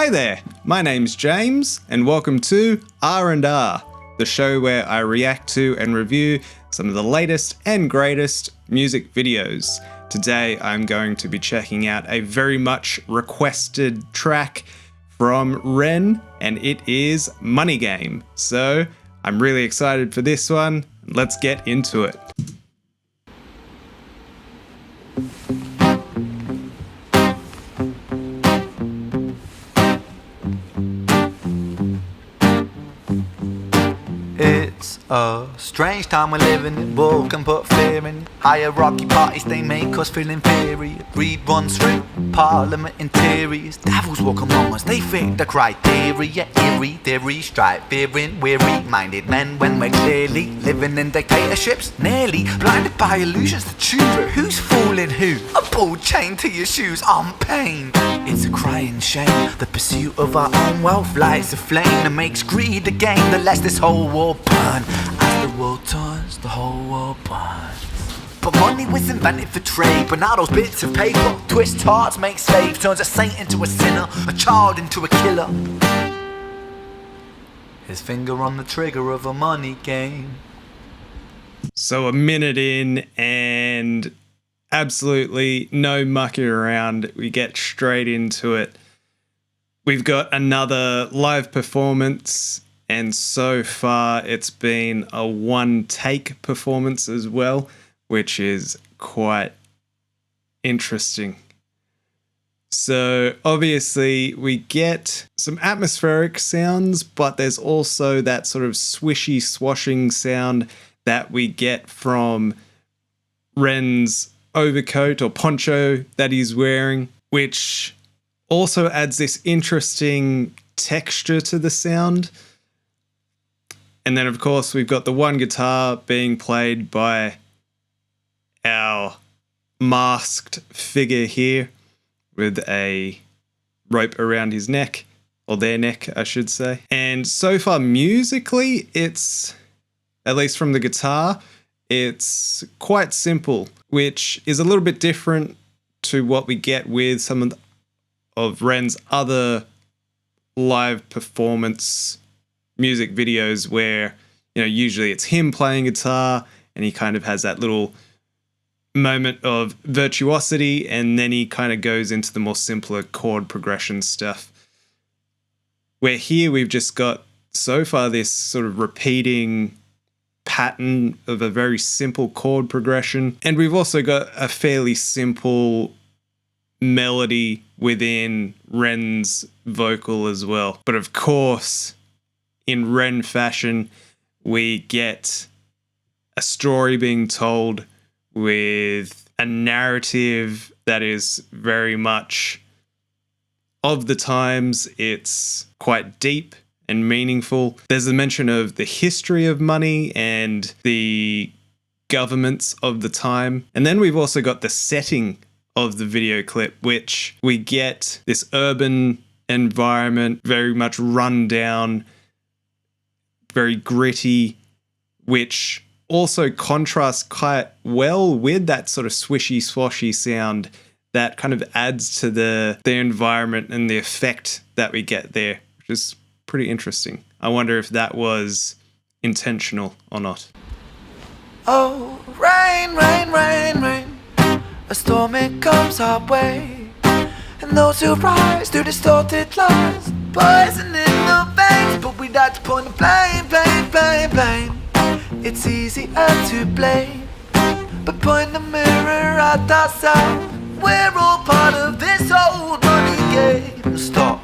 Hi there, my name's James and welcome to R&R, the show where I react to and review some of the latest and greatest music videos. Today I'm going to be checking out a very much requested track from Ren, and it is Money Game. So I'm really excited for this one. Let's get into it. It's a strange time we're living in. Bull can put fear in. Hierarchy parties, they make us feel inferior. Greed runs through parliament interiors. Devils walk among us, they fit the criteria. Eerie theory, stripe, fearing, weary-minded men when we're clearly living in dictatorships. Nearly blinded by illusions to choose who's fooling who. A ball chained to your shoes on pain. It's a crying shame. The pursuit of our own wealth lights a flame that makes greed a game that lets this whole war burn. As the world turns, the whole world burns. But money was invented for trade, but now those bits of paper twist hearts, make slaves, turns a saint into a sinner, a child into a killer. His finger on the trigger of a money game. So a minute in and absolutely no mucking around. We get straight into it. We've got another live performance, and so far it's been a one-take performance as well, which is quite interesting. So obviously we get some atmospheric sounds, but there's also that sort of swishy, swashing sound that we get from Ren's overcoat or poncho that he's wearing, which also adds this interesting texture to the sound. And then, of course, we've got the one guitar being played by our masked figure here with a rope around his neck, or their neck, I should say. And so far, musically, it's, at least from the guitar, it's quite simple, which is a little bit different to what we get with some of Ren's other live performance music videos where, you know, usually it's him playing guitar and he kind of has that little moment of virtuosity and then he kind of goes into the more simpler chord progression stuff. Where here we've just got so far this sort of repeating pattern of a very simple chord progression, and we've also got a fairly simple melody within Ren's vocal as well. But of course, in Ren fashion, we get a story being told with a narrative that is very much of the times. It's quite deep and meaningful. There's a mention of the history of money and the governments of the time. And then we've also got the setting of the video clip, which we get this urban environment, very much run down, very gritty, which also contrasts quite well with that sort of swishy swashy sound that kind of adds to the environment and the effect that we get there, which is pretty interesting. I wonder if that was intentional or not. Oh, rain, rain, rain, rain. A storm, it comes our way. And those who rise through distorted lies, poison in the veins. But we like to point the blame. It's easier to blame, but point the mirror at ourselves. We're all part of this old money game. Stop.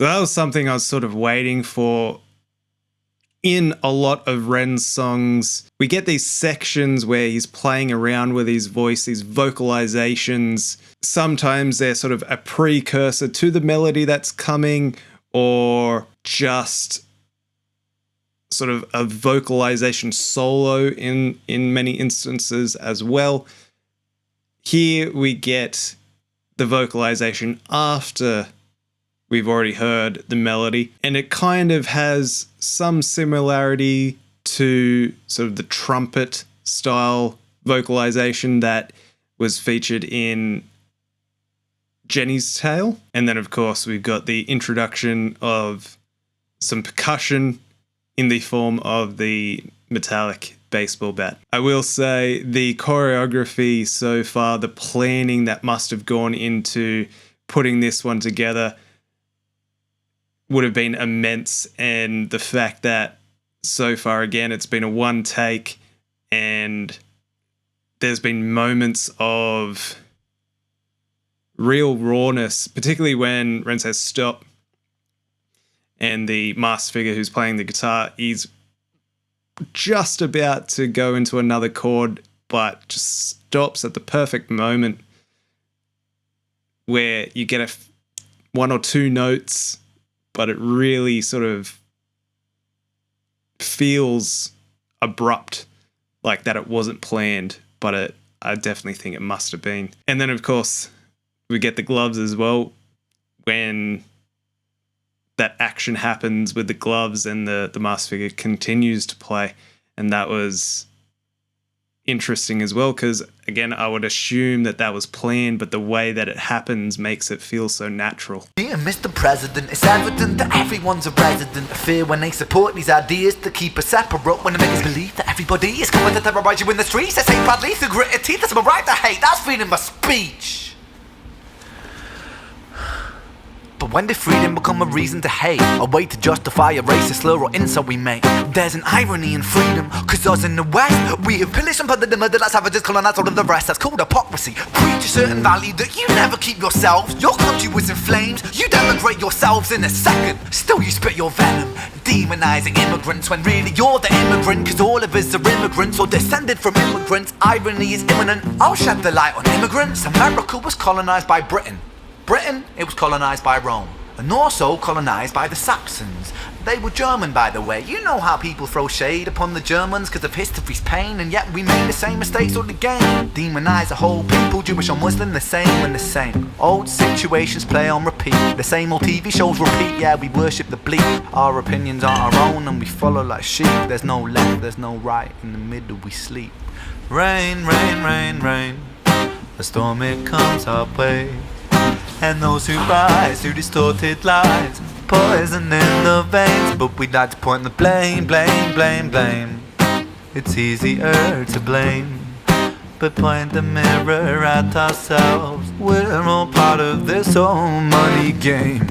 So that was something I was sort of waiting for in a lot of Ren's songs, we get these sections where he's playing around with his voice, these vocalizations. Sometimes they're sort of a precursor to the melody that's coming, or just sort of a vocalization solo in many instances as well. Here we get the vocalization after we've already heard the melody, and it kind of has some similarity to sort of the trumpet style vocalization that was featured in Jenny's Tale. And then, of course, we've got the introduction of some percussion in the form of the metallic baseball bat. I will say the choreography so far, the planning that must have gone into putting this one together would have been immense. And the fact that so far, again, it's been a one take, and there's been moments of real rawness, particularly when Ren says stop, and the masked figure who's playing the guitar is just about to go into another chord, but just stops at the perfect moment where you get one or two notes, but it really sort of feels abrupt, like that it wasn't planned, but I definitely think it must have been. And then, of course, we get the gloves as well, when that action happens with the gloves and the masked figure continues to play. And that was interesting as well, because, again, I would assume that was planned, but the way that it happens makes it feel so natural. Dear Mr. President, it's evident that everyone's a resident of fear when they support these ideas to keep us separate, when they make us believe that everybody is coming to terrorize you in the streets. They say badly through gritted teeth, that's my right to hate, that's freedom of speech. But when did freedom become a reason to hate? A way to justify a racist slur or insult we make? There's an irony in freedom, cause us in the West, we have pillaged and plundered the murder like savages, colonized all of the rest. That's called hypocrisy. Preach a certain value that you never keep yourselves. Your country was in flames, you denigrate yourselves in a second. Still you spit your venom, demonizing immigrants, when really you're the immigrant, cause all of us are immigrants or descended from immigrants. Irony is imminent, I'll shed the light on immigrants. America was colonized by Britain. Britain, it was colonized by Rome, and also colonized by the Saxons. They were German, by the way. You know how people throw shade upon the Germans because of history's pain, and yet we made the same mistakes all again. Demonize a whole people, Jewish or Muslim, the same and the same. Old situations play on repeat, the same old TV shows repeat. Yeah, we worship the bleak, our opinions are our own, and we follow like sheep. There's no left, there's no right, in the middle we sleep. Rain, rain, rain, rain, a storm it comes our way, and those who rise through distorted lies, poison in the veins. But we'd like to point the blame, blame, blame, blame. It's easier to blame, but point the mirror at ourselves. We're all part of this whole money game.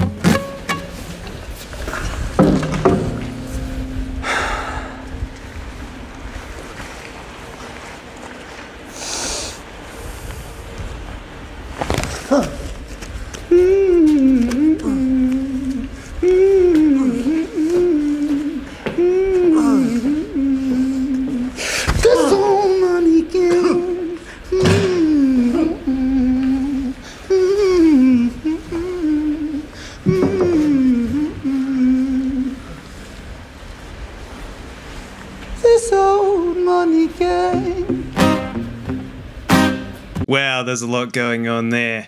Wow, there's a lot going on there.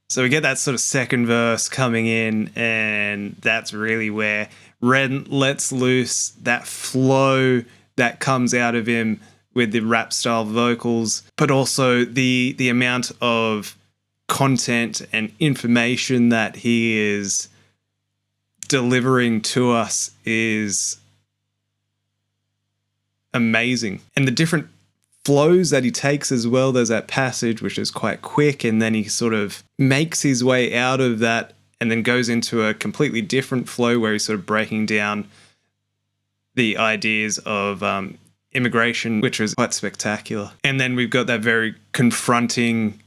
So we get that sort of second verse coming in, and that's really where Ren lets loose that flow that comes out of him with the rap style vocals, but also the amount of content and information that he is delivering to us is amazing. And the different flows that he takes as well. There's that passage which is quite quick, and then he sort of makes his way out of that and then goes into a completely different flow where he's sort of breaking down the ideas of immigration, which was quite spectacular. And then we've got that very confronting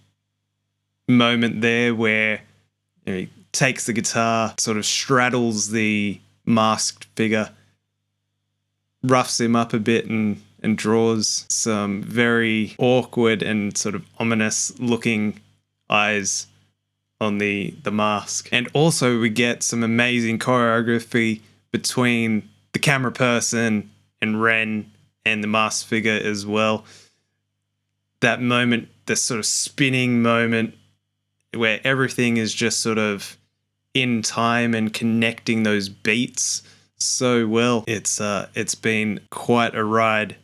moment there where he takes the guitar, sort of straddles the masked figure, roughs him up a bit and draws some very awkward and sort of ominous looking eyes on the mask. And also we get some amazing choreography between the camera person and Ren and the masked figure as well. That moment, the sort of spinning moment where everything is just sort of in time and connecting those beats so well. It's been quite a ride,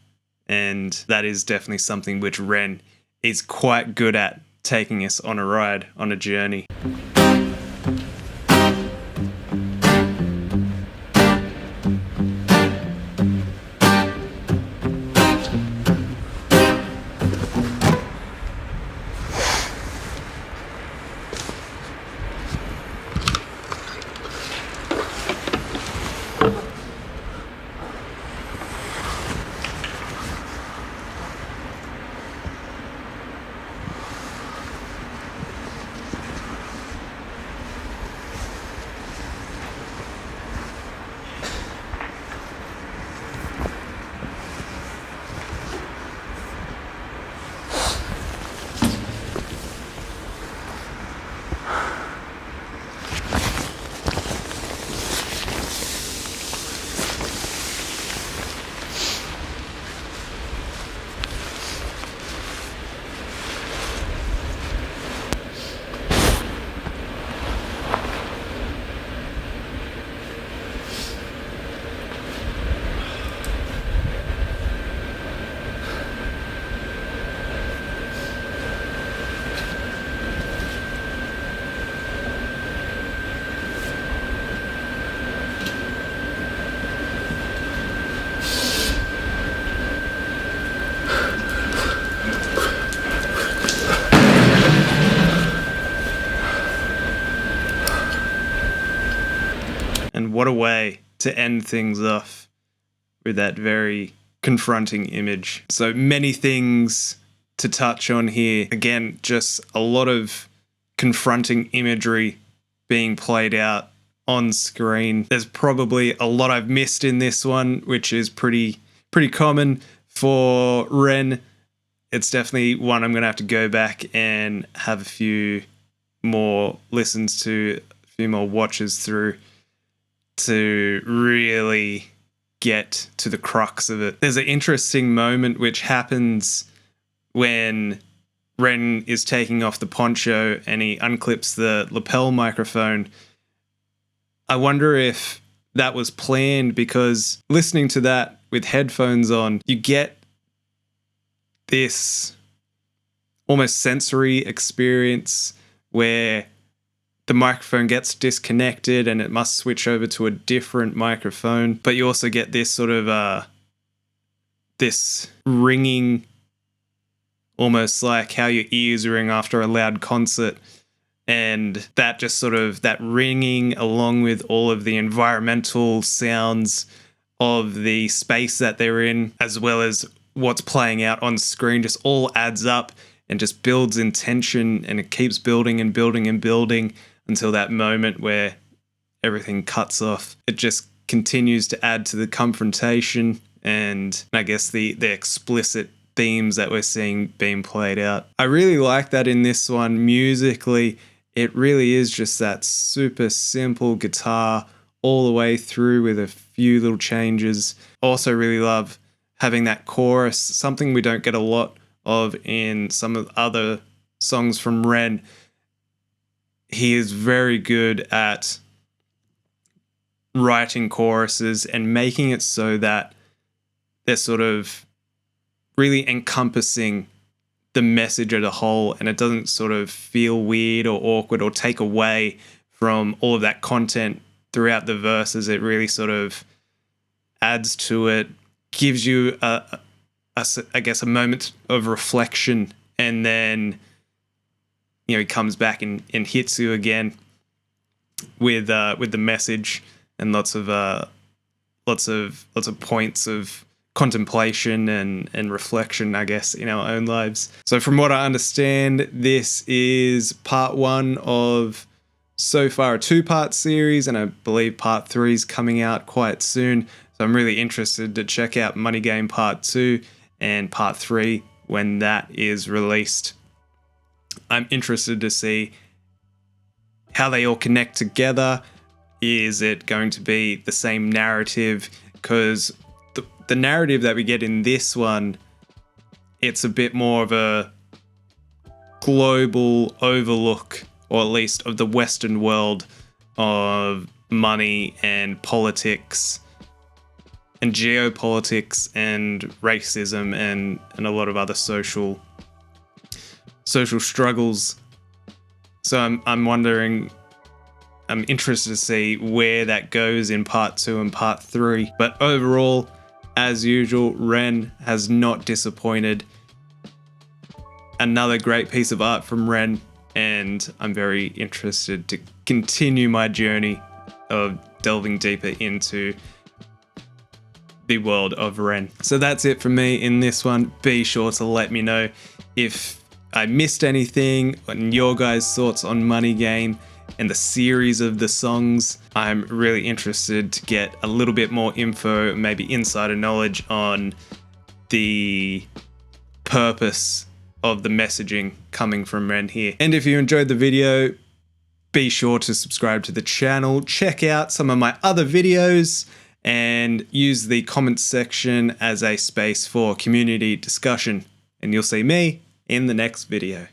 and that is definitely something which Ren is quite good at, taking us on a ride, on a journey. And what a way to end things off with that very confronting image. So many things to touch on here. Again, just a lot of confronting imagery being played out on screen. There's probably a lot I've missed in this one, which is pretty common for Ren. It's definitely one I'm going to have to go back and have a few more listens to, a few more watches through to really get to the crux of it. There's an interesting moment which happens when Ren is taking off the poncho and he unclips the lapel microphone. I wonder if that was planned, because listening to that with headphones on, you get this almost sensory experience where the microphone gets disconnected and it must switch over to a different microphone. But you also get this sort of this ringing, almost like how your ears ring after a loud concert. And that just sort of, that ringing along with all of the environmental sounds of the space that they're in, as well as what's playing out on screen, just all adds up and just builds in tension, and it keeps building and building and building until that moment where everything cuts off. It just continues to add to the confrontation and I guess the explicit themes that we're seeing being played out. I really like that in this one. Musically, it really is just that super simple guitar all the way through with a few little changes. Also really love having that chorus, something we don't get a lot of in some of the other songs from Ren. He is very good at writing choruses and making it so that they're sort of really encompassing the message as a whole, and it doesn't sort of feel weird or awkward or take away from all of that content throughout the verses. It really sort of adds to it, gives you I guess a moment of reflection, and then he comes back and hits you again with the message and lots of points of contemplation and reflection, I guess, in our own lives. So from what I understand, this is part 1 of so far a 2-part series, and I believe part 3 is coming out quite soon. So I'm really interested to check out Money Game Part 2 and Part 3 when that is released. I'm interested to see how they all connect together. Is it going to be the same narrative? Because the narrative that we get in this one, it's a bit more of a global overlook, or at least of the Western world, of money and politics and geopolitics and racism and a lot of other social struggles. So I'm wondering, I'm interested to see where that goes in Part 2 and Part 3. But overall, as usual, Ren has not disappointed. Another great piece of art from Ren, and I'm very interested to continue my journey of delving deeper into the world of Ren. So that's it from me in this one. Be sure to let me know if I missed anything and your guys' thoughts on Money Game and the series of the songs. I'm really interested to get a little bit more info, maybe insider knowledge on the purpose of the messaging coming from Ren here. And if you enjoyed the video, be sure to subscribe to the channel, check out some of my other videos, and use the comments section as a space for community discussion. And you'll see me in the next video.